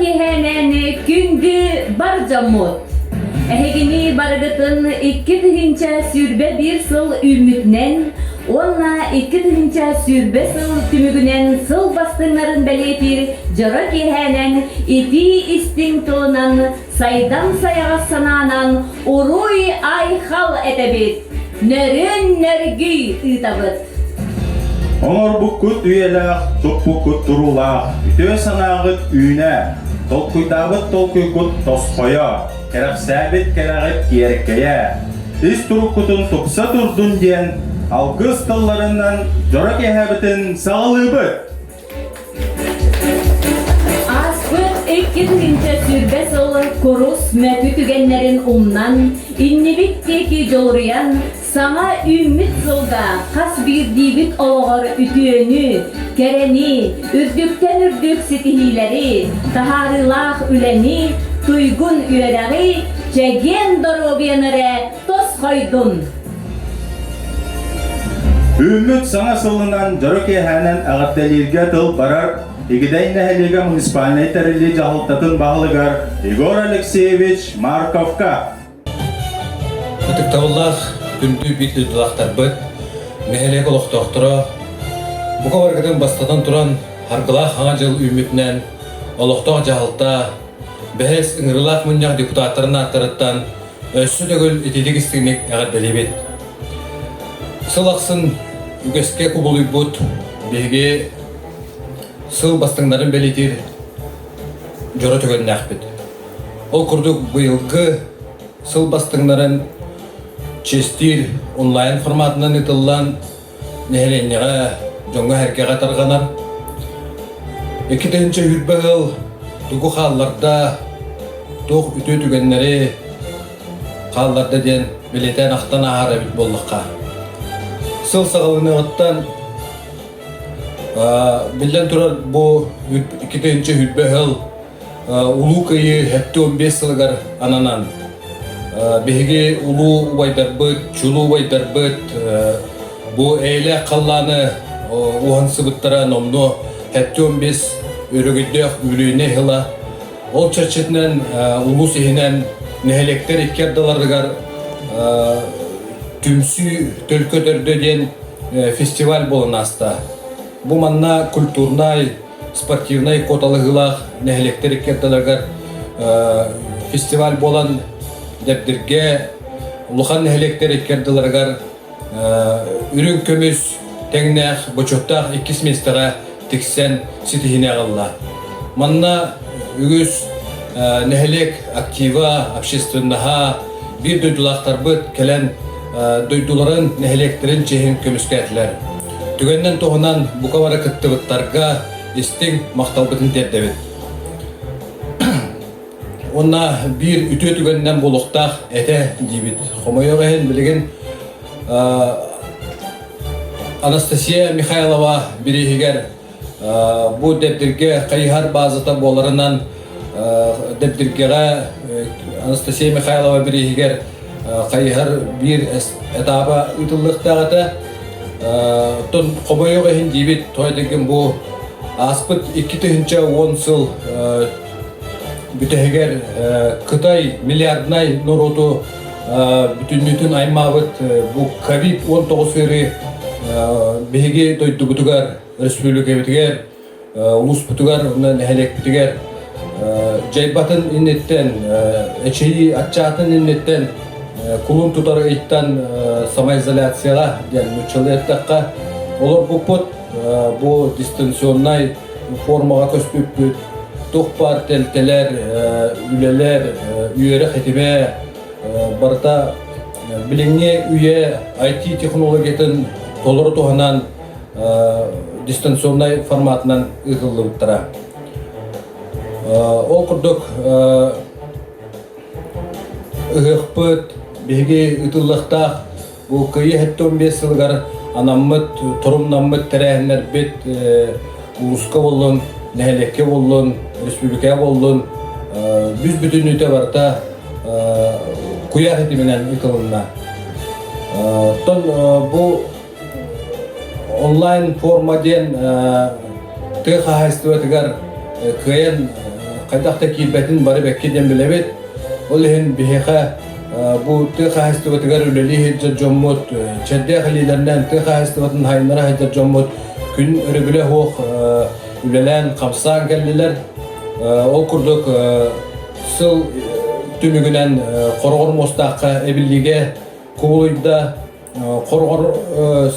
kehenen küngü barcamot. Ehegini bargıtın iki tıhınca sürbe bir sıl ümütnen, onunla iki tıhınca sürbe sıl tümügünen sıl bastınların beletir, jara kehenen iti istin tılınan, saydan sayağa sananan, uruy ay hal etebit, nörün nörgüy ıtabıt. Оңор буккут үйелах, туппуккут турулах, үтө санагыт үйне, толкуйтабыт толкуйкут тосхоя, керексәбит керагыт киереккея. Ис туруккутун тупса турдун ден, алгыс тылларынан жора кехәбитин сағылыбыт. Aspıt iki tıhınca sürbe sıl korus mötü tügenlerin umnan, innibit jolruyan, sana ümmit sılda kas bir dibit oğur ütüönü, kereni, ürdükten ürdük sitihileri, taharılах üleni, tuygun üyeleri, çegen dorobiyanere tos koydun. Үміт саңа сылынан жора кехәнен ағатталирге тыл барар, игидей нәхелеге муниципальный тәрелі жағылтатын бағылыгар Егор Алексеевич Марковка. Өтіктавыллах күнді битлі дұлақтар бұд, нәхелеге олықтақтыра, бұқа барғыдың бастадан тұран харғылақ аңа жыл үмітінен, олықтақ жағылта, бәхес ұңырылақ мұняқ депутаттарын аттырыттан, өссі төгіл етедік істігінек ағаддалебет. Сыл-ақсын үгеске күбілі бұд, беге сыл бастыңдарын бәлетер жора төгенін әқпет. Ол күрдік бұйылғы сыл бастыңдарын честер онлайн форматынан етілан нәхеленеға жоңға әркеға тарғанар. Екі тәнші үрбәғыл тұғы қалларда тұқ үті түгенлері қалларда ден білетен ақтан ағара біт болдыққа. Сыл сағылыны ғыттан білден тұрар бұл екі тәнші үрбәғыл улу кайы хәпті 15 сылғар ананан. Беге улу уайдар бұд, чулу уайдар бұд, бұл әйлі қалланы уғансы бұттара номну хәпті 15 өрігіддіқ үліне хыла. Ол чарчетінен улу сехінен нәхелектер еткерділардығар түмсі төлкөдерден фестиваль болын аста. Бұл манна культурнай, спортивнай коталығылақ нәхелектер еткерділардығар фестиваль болан дәпдірге ұлыған нәхелектер еткерділардығар үрін көміз тәңнәқ бұчоқтақ 2 местера тексен сетихіне ағылла. Манна үгіз нәхелек актива, общественнаға бір дойдулақтар бұд кәлін дойдуларын нәхелектерін чехін көміске әтілер. Түгеннен тоғынан бұқа бара күтті бұттарға естің мақтал бұтын тәрдәбет. Онна бір үті түгеннен болуқтақ әті дейбет. Хомайоға ән білеген Анастасия Михайлова бірегігер бұл дәптірге қайхар базыта боларынан дәптіргеға Анастасия Михайлова бірегігер қайхар бір этапа ұтылықтағыта тон қомайоға ән дейбет тойдеген бұл аспыт 2-10 сыл бүтігер Қытай миллиарднай нұроту бүтін аймағыт бұл COVID-19 фері беге дойды бұтығар республика бітігер, ұлыс бұтығар, нәхелек бітігер жайбатын иннеттен, әчейі атчатын иннеттен құлын тұтар айттан самоизоляцияға мүтчілі әттаққа олар бұппыт бұл дистанционнай формаға көспіп бүт тұқпар тәлтелер, үлелер, үйері қетіме барда біліңне үйе IT технологиятын толыры тоғынан дистанционнай форматынан ұғылы бұттыра. Ол күрдік ұғықпыт, беге ұтылықтақ, бұл күйе 15 сылғар анаммыт, тұрымнаммыт тәрәхінер бет ұлысқа болын, нәхелекке болын, республика болын, бүз бүтін өте барда куяқ етіменен ұтылынна. Бұл онлайн формаден тұғы қағайсты өтігер күйен кайдакта килбетин бары беккеден билебет. Ол һин бихеха бу тыха хастыбатыгар үлели хиджа жоммот чедде халилерден тыха хастыбатын хайнара хиджа жоммот күн өрөбүле хох үлелен камсан келдилер. Ол курдук сыл түмүгүнен коргор мостакка эбиллиге куулуйда коргор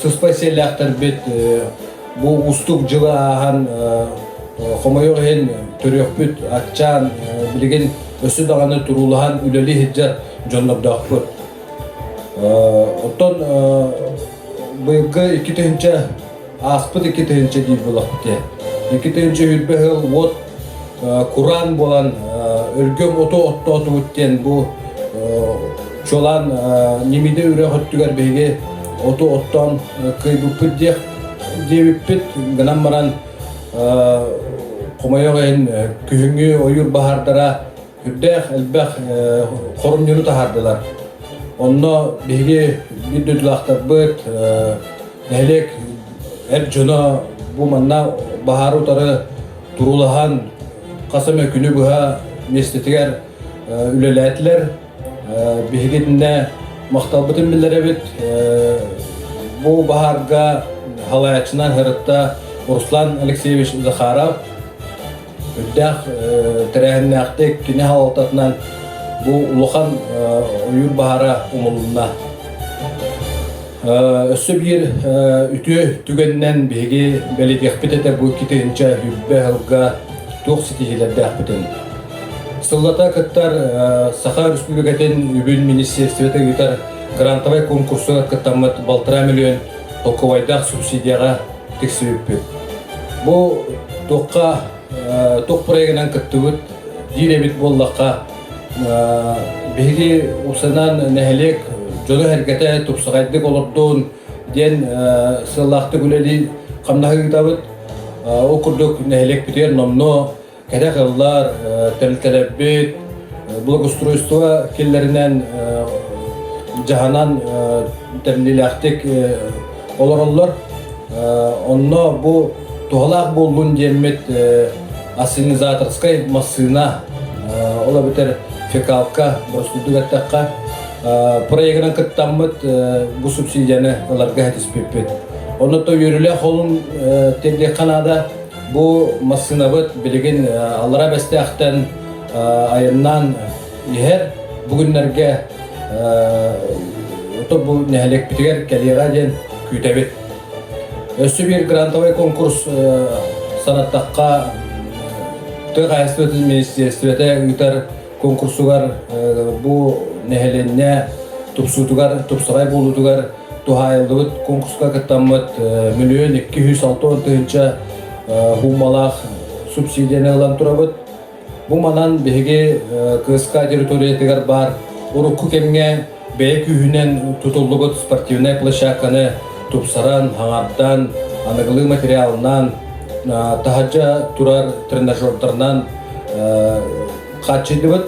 сыспай селяктар бит бу устук жылы ахан хомойор хен төрөкпүт атчан билген өсү даганы турулахан үлели хиджар жоннордакпыт. Оттон быйылгы 2-нче аспыт 2-нче дейт булакты. 2-нче хүтбехил вот Куран болан өлгөм ото өттен бу чолан немиде үрө хөттүгөр беге ото оттон кыйбыппыт дебиппит гынан маран комойоген күһүңү ойур бахардара хүрдэх элбэх хорумнюну тахардылар. Онно беге биддүлактар быт нелек эп жона бу манна бахару тары турулахан касаме күнү буга местетигер үлеләтләр бигединне макталбытын билдеребит. Бу баһарга халаячынан хырытта Руслан Алексеевич Захаров үддәх тәрәһеннәктек кине халататынан бу улухан уюр баһара умулунна өсө бир үтү түгеннән биги беледехпетете бу 2-нче хүббе хылга тохситилерде ахпытын. Сыллата кыттар Саха Республикатын үбүн министерствете гитар грантовый конкурсуга кыттамыт 1,5 миллион токовайдах субсидияга тексибиппит. Бу токка ток проектынан кыттыбыт диребит боллакка биги усанан нехелек жолу херкете тупсагайдык олордун ден сыллакты күлели камнагы китабыт окурдук нехелек битер номно кадагылар телтелебит благоустройство келлеринен жаһанан терлилактык олороллор онно бу тухалак болгун демет ассенизаторской машина ола битер фекалка простудугаттакка проектынан кыттаммыт бу субсидияны аларга хатиспеппет. Онно то йөрүле холун тедде канада бу машинабыт билеген алара бестехтен айыннан ихер бүгүннерге то бу нехелек битигер келера ден күтебит. Өсү бир грантовый конкурс санаттакка тыгайсты министерствете үтер конкурсугар бу нехеленне тупсутугар тупсарай болутугар тухайылдыбыт конкурска кыттаммыт 1,260,000 хумалах субсидияны алан турабыт. Бу манан беге кыска территориятыгар бар урукку кемге бей күйүнен тутулдубыт спортивный площадканы тупсаран, хаңардан, аныгылы материалынан, тахаджа турар тренажердарынан качыдыбыт.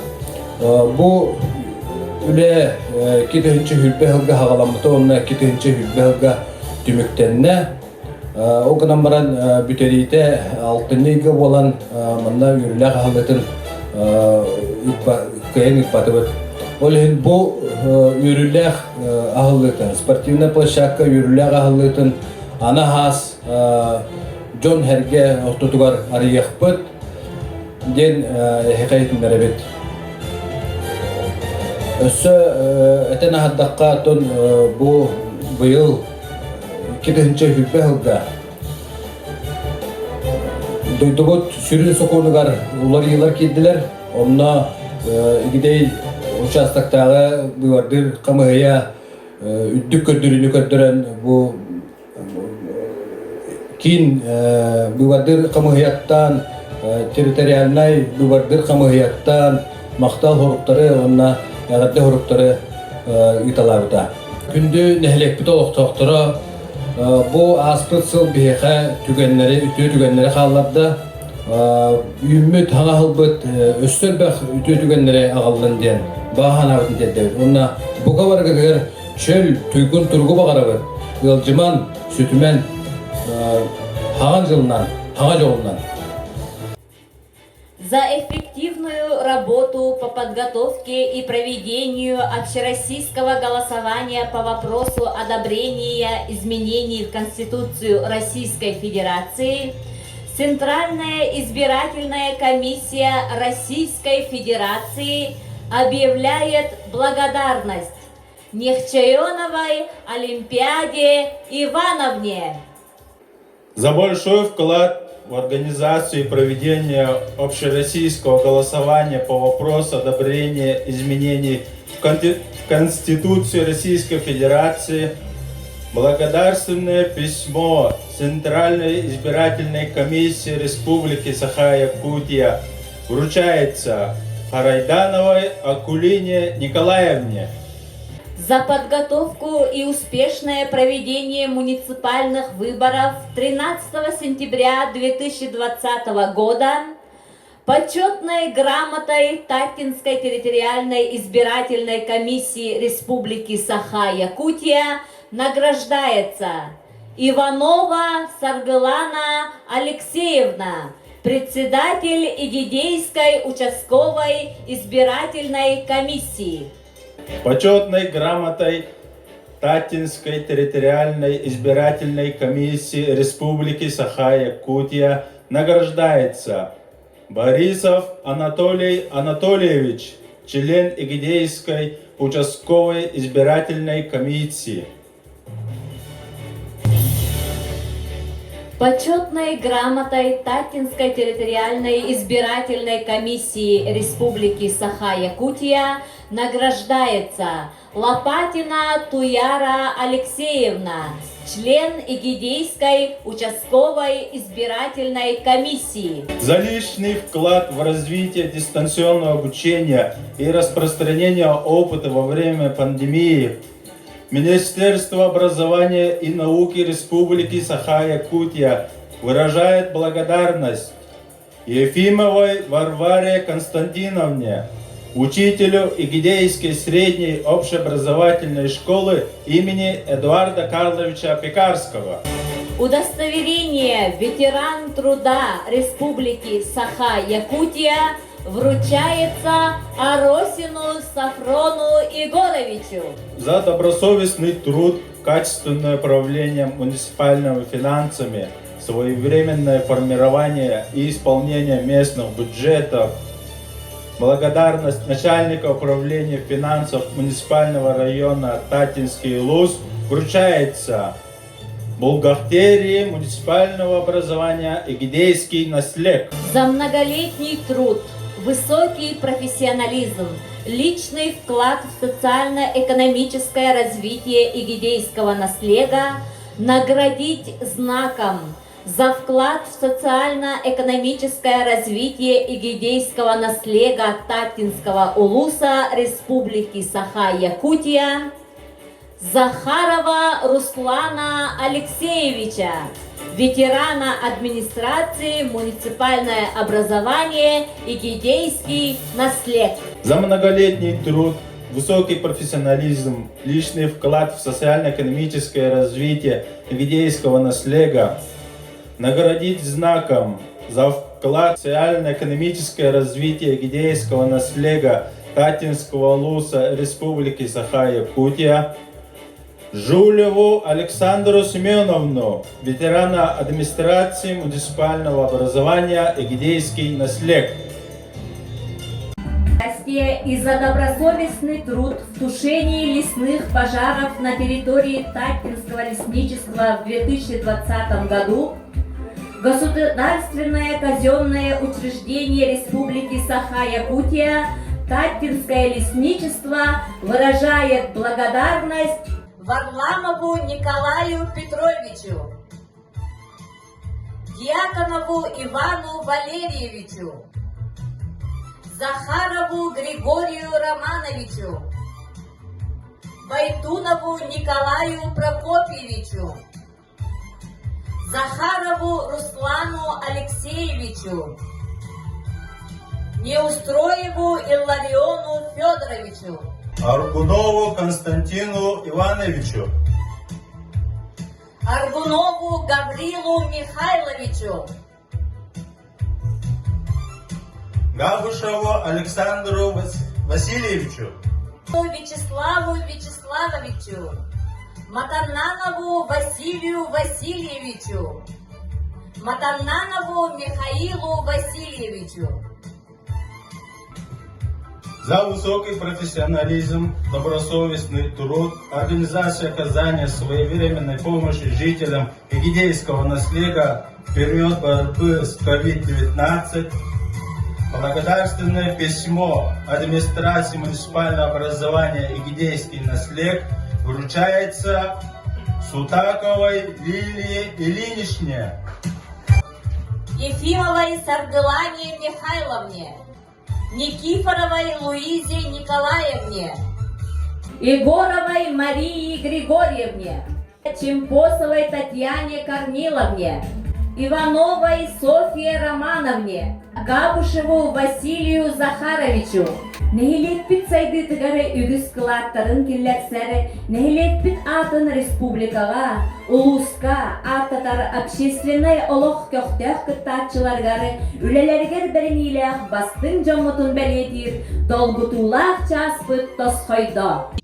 Бу үле 2-нче хүлбе хылга хагаламыты, онна 2-нче хүлбе хылга түмүктенне. О гынан баран бүтерите 6-ныйга болан манна үрүлэ хагылытын кыйын иппатыбыт. Ол бу үрүлэ ахылытын, спортивный площадка үрүлэ ахылытын ана хас Джон Херге ортотугар арыяқпыт ден хекайтын беребет. Өссө этен ахаддаққа тон бу быйыл 2-нче хүлбе хылга дойдубут сүрүн соконугар улар йылар киддилер. Онна игидей участоктагы быйвардыр камыгыя үддүк көддүрүнү көддөрөн бу кин быйвардыр камыгыяттан территориальный быйвардыр камыгыяттан мактал хоруктары онна ягадды хоруктары италабыта. Күндү нехлекпит олоктоктора бу аспыт сыл бихе түгеннери, үтүү түгеннери халларда үйүммүт хаңа хылбыт өстөлбэх үтүү түгеннери агаллын ден баханабытын деддебит. Онна буга баргагар чөл туйгун тургу багарабыт. Ылжыман, сүтүмен хаган жылынан, хага жолунан. за эффективную работу по подготовке и проведению общероссийского голосования по вопросу одобрения изменений в Конституцию Российской Федерации Центральная избирательная комиссия Российской Федерации объявляет благодарность Нехчаеновой Олимпиаде Ивановне за большой вклад в организацию и проведение общероссийского голосования по вопросу одобрения изменений в Конституцию Российской Федерации. Благодарственное письмо Центральной избирательной комиссии Республики Саха-Якутия вручается Харайдановой Акулине Николаевне за подготовку и успешное проведение муниципальных выборов 13 сентября 2020 года, почетной грамотой Татинской территориальной избирательной комиссии Республики Саха-Якутия награждается Иванова Саргылана Алексеевна, председатель Игидейской участковой избирательной комиссии. Почетной грамотой Татинской территориальной избирательной комиссии Республики Саха-Якутия награждается Борисов Анатолий Анатольевич, член Игидейской участковой избирательной комиссии. Почетной грамотой Татинской территориальной избирательной комиссии Республики Саха-Якутия награждается Лопатина Туяра Алексеевна, член Игидейской участковой избирательной комиссии. За личный вклад в развитие дистанционного обучения и распространение опыта во время пандемии Министерство образования и науки Республики Саха-Якутия выражает благодарность Ефимовой Варваре Константиновне, учителю Игидейской средней общеобразовательной школы имени Эдуарда Карловича Пекарского. Удостоверение ветеран труда Республики Саха-Якутия вручается Аросину Сафрону Егоровичу За добросовестный труд, качественное управление муниципальными финансами, своевременное формирование и исполнение местных бюджетов. Благодарность начальника управления финансов муниципального района Татинский ЛУС вручается бухгалтерии муниципального образования Игидейский наслег. за многолетний труд, высокий профессионализм, личный вклад в социально-экономическое развитие игидейского наслега наградить знаком за вклад в социально-экономическое развитие игидейского наслега Татинского улуса Республики Саха-Якутия Захарова Руслана Алексеевича, ветерана администрации муниципальное образование Игидейский наслег. За многолетний труд, высокий профессионализм, личный вклад в социально-экономическое развитие игидейского наслега наградить знаком за вклад в социально-экономическое развитие игидейского наслега Татинского улуса Республики Саха-Якутия Жулеву Александру Семеновну, ветерана администрации муниципального образования Игидейский наслег. И за добросовестный труд в тушении лесных пожаров на территории Татинского лесничества в 2020 году Государственное казенное учреждение Республики Саха-Якутия Татинское лесничество выражает благодарность Варламову Николаю Петровичу, Дьяконову Ивану Валерьевичу, Захарову Григорию Романовичу, Байтунову Николаю Прокопьевичу, Захарову Руслану Алексеевичу, Неустроеву Иллариону Федоровичу, Аргунову Константину Ивановичу, Аргунову Гаврилу Михайловичу, Габушеву Александру Васильевичу, Вячеславу Вячеславовичу, Матананову Василию Васильевичу, Матананову Михаилу Васильевичу. за высокий профессионализм, добросовестный труд, организация оказания своевременной помощи жителям Эгидейского наследия в период борьбы с COVID-19, благодарственное письмо администрации муниципального образования Эгидейский наслед вручается Сутаковой Лилии Ильиничне, Ефимовой Саргылане Михайловне, Никифоровой Луизе Николаевне, Егоровой Марии Григорьевне, Чемпосовой Татьяне Корниловне, Ивановой Софье Романовне, Габушеву Василию Захаровичу. Нехилетпит сайды тыгары үгіз кылаттарын келләксәрі, нехилетпит атын республикаға, улуска, аттатар общественный олық көқтәк кыттатчыларгары, үлелергер біріниләк бастың жомутун бәлетир, долгутулақ часпыт тосхойда.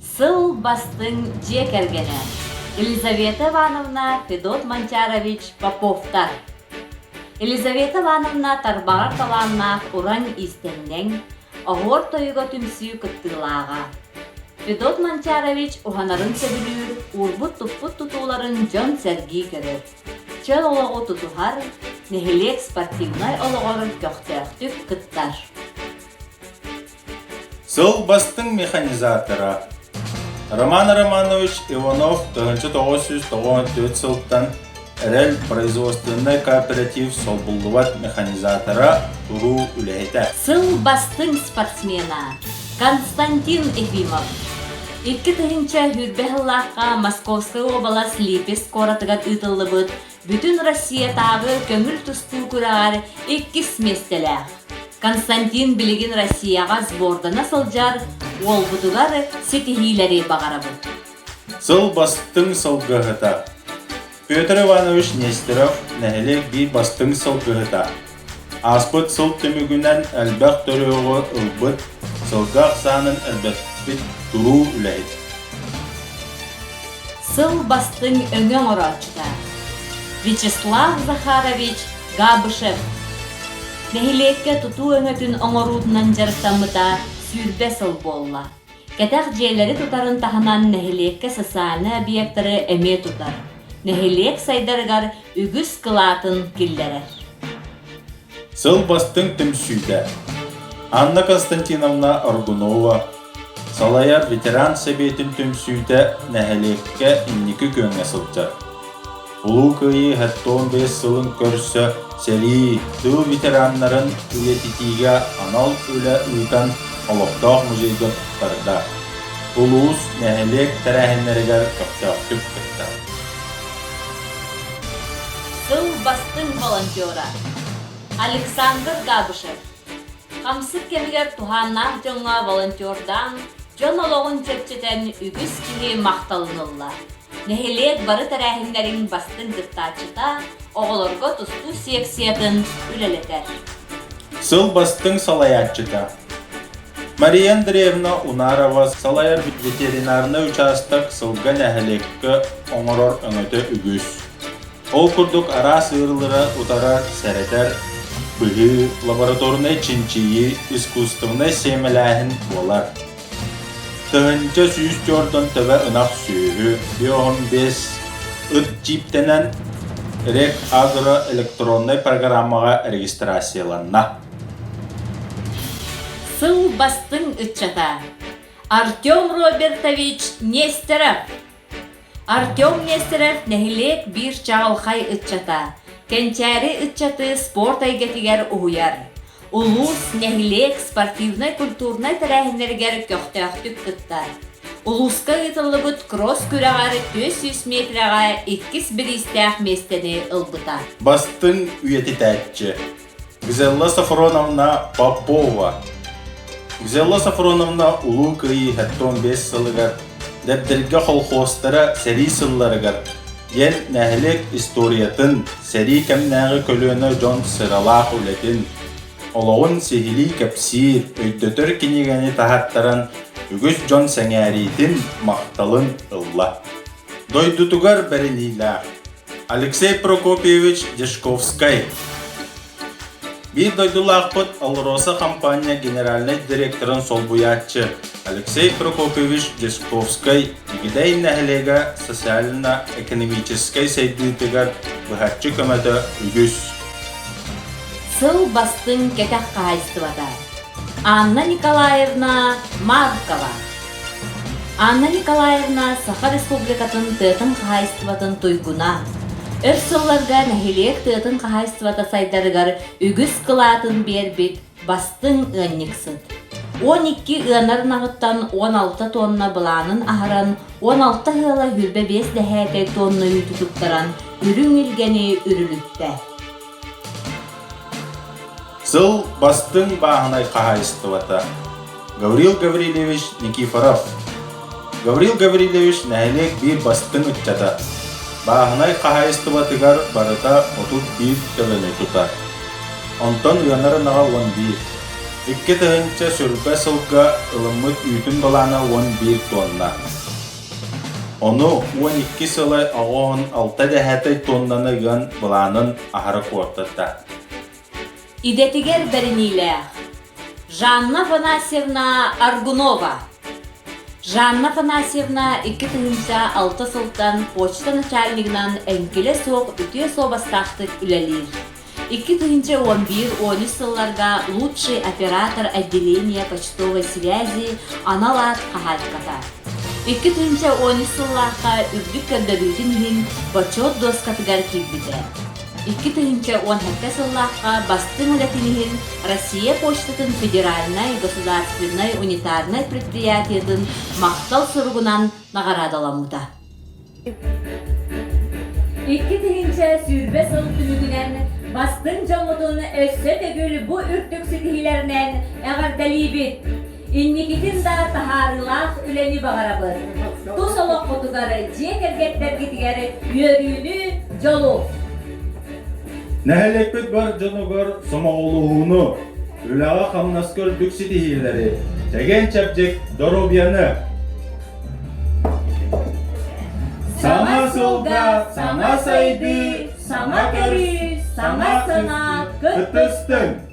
Сыл бастың жекергені. Елизавета Ивановна Федот Манчарович Поповтар. Елизавета Ивановна Тарбағар таланнақ уран истеннен, оғыр тойыға түмсі күттілаға. Федот Манчарович ұғанарын сөбілір, урбут-тұппут тұтуларын жон сәргі көрір. Чөл олығы тұтуғар, нехилек спортивнай олығырын көқтіқтік күттар. Сыл бастың механизаторы Роман Романович Иванов 1994 сылттан әрел производственный кооператив солбулдуват механизатора туру үләйті. Сыл бастың спортсмена Константин Ефимов. 2000 хүрбәхіллаққа Московская облас Липецк коратыгат ұтылы бұд, бүтін Россия тағы көңіл тұсту күрағар 2 местеләқ. Константин білеген Россияға сбордана сылжар, ол бұтығары сетихилері бағара бұд. Сыл бастың сылғығыта. Петр Иванович Нестеров нәхелек бей бастың сылғығыта. Аспыт сыл түмігінен әлбәқ төріғі ұлбыт, сылғақ санын әлбәқпет тұру үләйді. Сыл бастың өңен орачыда. Вячеслав Захарович Габышев. Нехилекке тұту өңөтін оңорудынан жарықтамыда сүрбе сыл болла. Кәтәқ жерлері тұтарын тахынан нехилекке социальны объекттары әме тұтар. Нехилек сайдаргар үгіз кылатын киллерер. Сыл бастың түмсүйді. Анна Константиновна Аргунова, Салаяр ветеран сәбетін түмсүйді нәхелекке иннекі көнгә сылчар. Улу күйі 15 сылын көрсі сәли тыл ветераннарын үлететіге анал үлі үлкан олықтақ музейді тұттарда. Улуыз нәхелек тәрәхінлерігер көптіқтік күтті. Сыл бастың волонтера Александр Габышев. Қамсық кемігер туғаннақ жоңға волонтердан жон олығын чепчетен үгіз кіне мақталынылла. Нехелек бары тәрәхіндерін бастың күттачыта, оғылырға тұсту секциятын үлелетер. Сыл бастың салаятчыта. Мария Андреевна Унарова Салаяр ветеринарны участок сылға нәхелеккі оңырор өңөті үгіз. Ол күрдік ара сыйырлары утара сәретер, бұғы лабораторны чинчиyi, искусствны семеләхін болар. Тығынча сүйіс жордан төбі ұнақ сүйі, 15 ұт джиптенен рек агроэлектронный программаға регистрацияланна. Сыл бастың үтчата Артем Робертович Нестеров. Артем Нестеров нәхилек бір чағылхай үтчата. Кенчәрі үтчаты спорт айгетігер ұғыяр. Улус нәхилек спортивнай культурнай тәрәхінергер көқтіқтік күттар. Улуска ұтылы бұд кросс күрағары 200 метраға 2 істәқ местені ұлбыта. Бастың үйеті тәтчі. Гзелла Сафроновна Попова. Гзелла Сафроновна улу күйі 15 сылығар. Дәбділгі қолқостары сәрі сылларығар. Ен нәхілік историятын сәрі кәмнәғі көліні жон сыралақ үлетін. Олоғын сехили кәпсир, өйдөтөр кенегені тахаттаран үгіз жон сәңәритін мақталын ылла. Дойдутугар бәрілейла. Алексей Прокопьевич Дешковскай. Bir doydulaqpıt Alrosa компания генеральный директорын солбуятчы Алексей Прокопьевич Дешковскай игидей нәхілеге социально-экономической сейдүйтігер бұхатчы көмәді үгіз. Сыл бастың кетек қағайыстывада. Анна Николаевна Маркова. Анна Николаевна Саха Республикатын тыытын қағайыстыватын тойгуна. Өрсолларга нәхилек тыытын қағайыстывата сайдарыгар үгіз қылатын бербит бастың ынниксыт. 12 ынарын ағыттан 16 тонна бұланын ағыран 16 ғыла хүрбе 5 дәхәтей тонна үйтүтуктаран үрің илгені үрілікті. Сыл бастың бағынай қағайыстывата. Гаврил Гаврилевич Никифоров. Гаврил Гаврилевич нәхилек бір бастың үтчата. Бағынай қағайыстыватыгар барыта 31 төгіні тұта. Онтон ұянаранаға 11. Икке тығынча сүрбә сылға ылымыт үйтін балана 11 тонна. Оны 12 сылай ағуын 6 дәхәтей тоннаны ғын баланын ағыры қортыта. Идетигер бәрінейләқ. Жанна Фанасьевна Аргунова. Жанна Фанасьевна 2-6 сылтан почта начальнигынан әңкеле соқ үте собастақтық үләлер. 2-11-13 сылларга лучший оператор отделения почтовой связи аналат қағайтката. 2-13 сылларга үрдік кәддәдүйтін почет доскатыгар кирбіде. 2-17 сылларга бастың үләтінігін Россия почтатын федеральной, государственной, унитарной предприятиятын мақтал сұрғынан нағарадаламуда. 2-ші сүрбе сыл түнігінен бастың жоңытын өссі төгіл бұ үрттік сетихилерінен әғардалибет. Инникетін да тахарылақ үләні бағарабыр. Тус олық құтығары жек әргеттер кетігері үйерүйіні жолу. Нәхілекпет бар жонығыр сомағылуғыны, үләға қамнаскөр дүксетихилері, жәген чәпжек доробияны. Сама солға, сама сайды, сама кәрі, сама сына, күттістің.